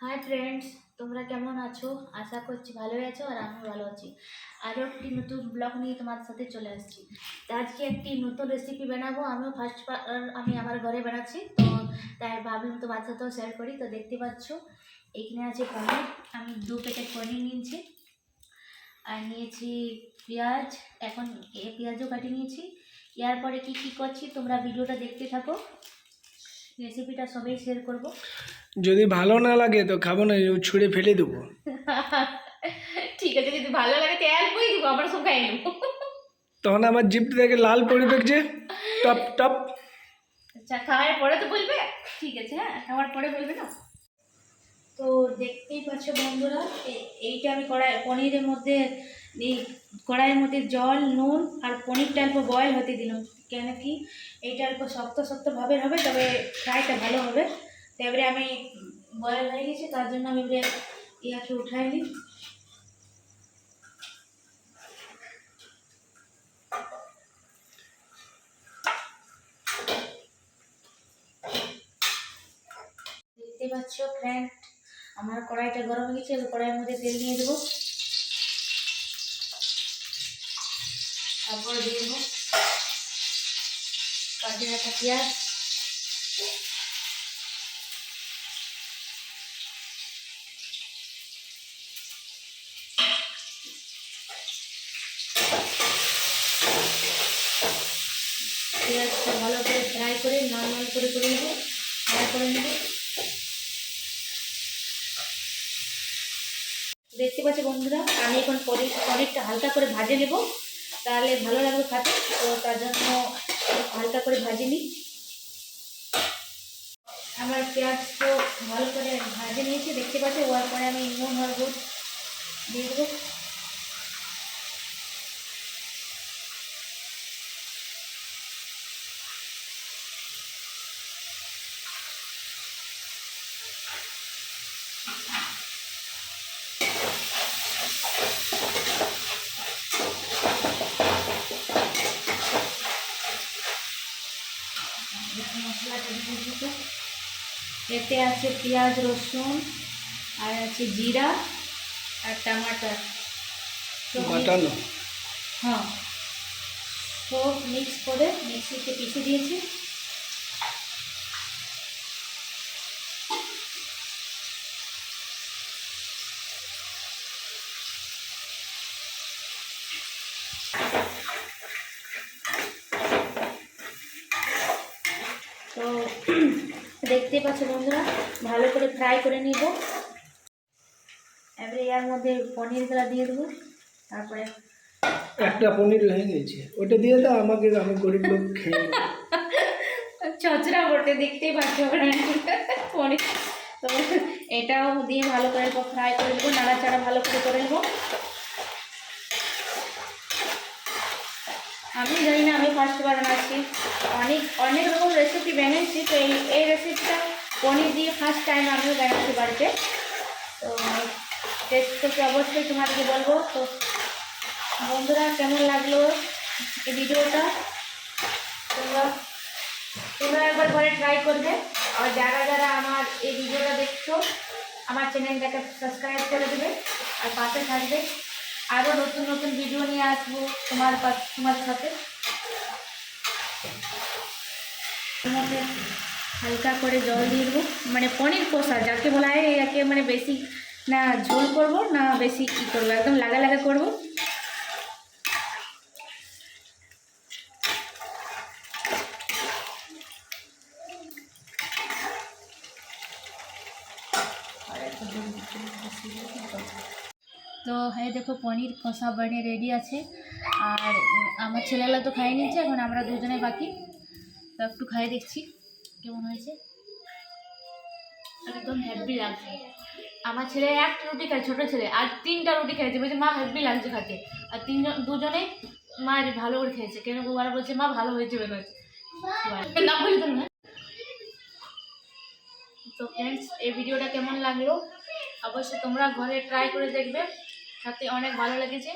Hi friends, তোমরা কেমন আছো? আশা করছি ভালোই আছো আর আমি ভালো আছি। আরও একটি নতুন ব্লগ নিয়ে তোমাদের সাথে চলে আসছি। তো আজকে একটি নতুন রেসিপি বানাবো। আমিও আমি আমার ঘরে বানাচ্ছি, তো তাই ভাবলাম তোমাদের সাথেও শেয়ার করি। তো দেখতে পাচ্ছ এখানে আছে পনির। আমি 2 প্যাকেট পনির নিয়েছি আর নিয়েছি পেঁয়াজ। এখন পেঁয়াজও কাটি নিয়েছি। এরপরে কি কি করছি তোমরা ভিডিওটা দেখতে থাকো। রেসিপিটা সবাই শেয়ার করবো। যদি ভালো না লাগে তো খাবো না, ছুঁড়ে ফেলে দেবো। ঠিক আছে, যদি ভালো লাগে তো অল্পই দিব, আমরা সব খাই নেবো। তখন আমার জিভ থেকে লাল পড়ে দেখছে টপ টপ। আচ্ছা, খাওয়ার পরে তো বলবে? ঠিক আছে, হ্যাঁ, খাওয়ার পরে বলবে না। তো দেখতেই পাচ্ছ বন্ধুরা, এইটা আমি পনিরের মধ্যে এই কড়াইয়ের মধ্যে জল, নুন আর পনিরটা অল্প বয়েল হতে দিলাম। কেন কি এইটা অল্প শক্ত শক্ত ভাবে হবে, তবে ফ্রাইটা ভালো হবে। তো এবারে আমি বয়েল হয়ে গেছি, তার জন্য আমি এবারে ইয়াকে উঠাই নিই। দেখতে পাচ্ছ ফ্রেন্ড, আমার কড়াইটা গরম হয়ে গেছে। এবার কড়াইয়ের মধ্যে তেল নিয়ে দেবো, তারপরে দিয়ে দেবো কাঁচা রাখা পেঁয়াজ, পেঁয়াজটা ভালো করে ফ্রাই করে লাল লাল করে নেবো, ফ্রাই করে নেবো। দেখতে পাচ্ছি বন্ধুরা, আমি এখন পনিরটা হালকা করে ভাজে নেব, তাহলে ভালো লাগবে খেতে। তো তার জন্য হালকা করে ভাজে নিই। আমার পেঁয়াজ তো ভালো করে ভাজে নিয়েছি, দেখতে পাচ্ছি। ওর পরে আমি নুন হলুদ দিয়ে দেবো। মশলাটা দিয়ে দেবো। এতে আছে পেঁয়াজ, রসুন, আর আছে জিরা আর টমাটার। বাটানো। হ্যাঁ, সব মিক্স করে মিক্সিতে পিষে দিয়েছি। তো দেখতে পাচ্ছ বন্ধুরা, ভালো করে ফ্রাই করে নিব। এবারে এর মধ্যে পনিরগুলো দিয়ে দেবো। তারপরে একটা পনির হয়ে গেছে, ওটা দিয়ে দাও আমাকে, আমি গরিব লোক খেয়ে নেবো। চচড়া বটে, দেখতেই পাচ্ছ পনির। তো এটাও দিয়ে ভালো করে ফ্রাই করে নেবো, নাড়াচাড়া ভালো করে নেবো। আমি জানি না, আমি ফার্স্টবার বানাচ্ছি। অনেক রকম রেসিপি বানিয়েছি, তো এই রেসিপিটা পনির দিয়ে ফার্স্ট টাইম আমিও বানাচ্ছি বাড়িতে। তো টেস্ট করতে অবশ্যই তোমাদেরকে বলবো। তো বন্ধুরা, কেমন লাগলো এই ভিডিওটা? তোমরা একবার ঘরে ট্রাই করবে। আর যারা যারা আমার এই ভিডিওটা দেখছো, আমার চ্যানেলটাকে সাবস্ক্রাইব করে দেবে আর পাশে থাকবে। আরও নতুন নতুন ভিডিও নিয়ে আসবো তোমার সাথে। মধ্যে হালকা করে জল দিয়ে দেবো, মানে পনির কষা যাকে বলা হয়, একে মানে বেশি না ঝোল করবো না বেশি কী করবো, একদম লাগা লাগা করবো। তো হ্যাঁ, দেখো পনির কষা বনে রেডি আছে। আর আমার ছেলেরা তো খাই নিয়েছে, এখন আমরা দুজনে বাকি। তো একটু খাই দেখছি কেমন হয়েছে। একদম হেভি লাগছে। আমার ছেলে একটা রুটি খায়, ছোটো ছেলে, আর 3টা রুটি খেয়েছে, বলছে মা হেভি লাগছে খেতে। আর দুজনে মা ভালো করে খেয়েছে, কেন ওরা বলছে মা ভালো হয়েছে বের হয়েছে। নাম বলি তো না। তো ফ্রেন্ডস, এই ভিডিওটা কেমন লাগলো অবশ্যই তোমরা ঘরে ট্রাই করে দেখবে, খেতে অনেক ভালো লেগেছে।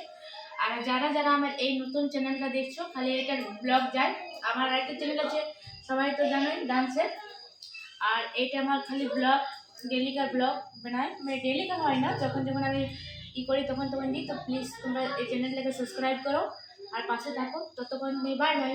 আর যারা যারা আমার এই নতুন চ্যানেলটা দেখছো, খালি এটার ব্লগ যায়। আমার আরেকটা চ্যানেল আছে, সবাই তো জানোই, ডান্সের। আর এইটা আমার খালি ব্লগ ডেলিকার ব্লগ বানাই, মানে ডেলিকার হয় না, যখন যখন আমি করি তখন তখন দিই। তো প্লিজ তোমরা এই চ্যানেলটাকে সাবস্ক্রাইব করো আর পাশে থাকো। ততক্ষণ বাই বাই।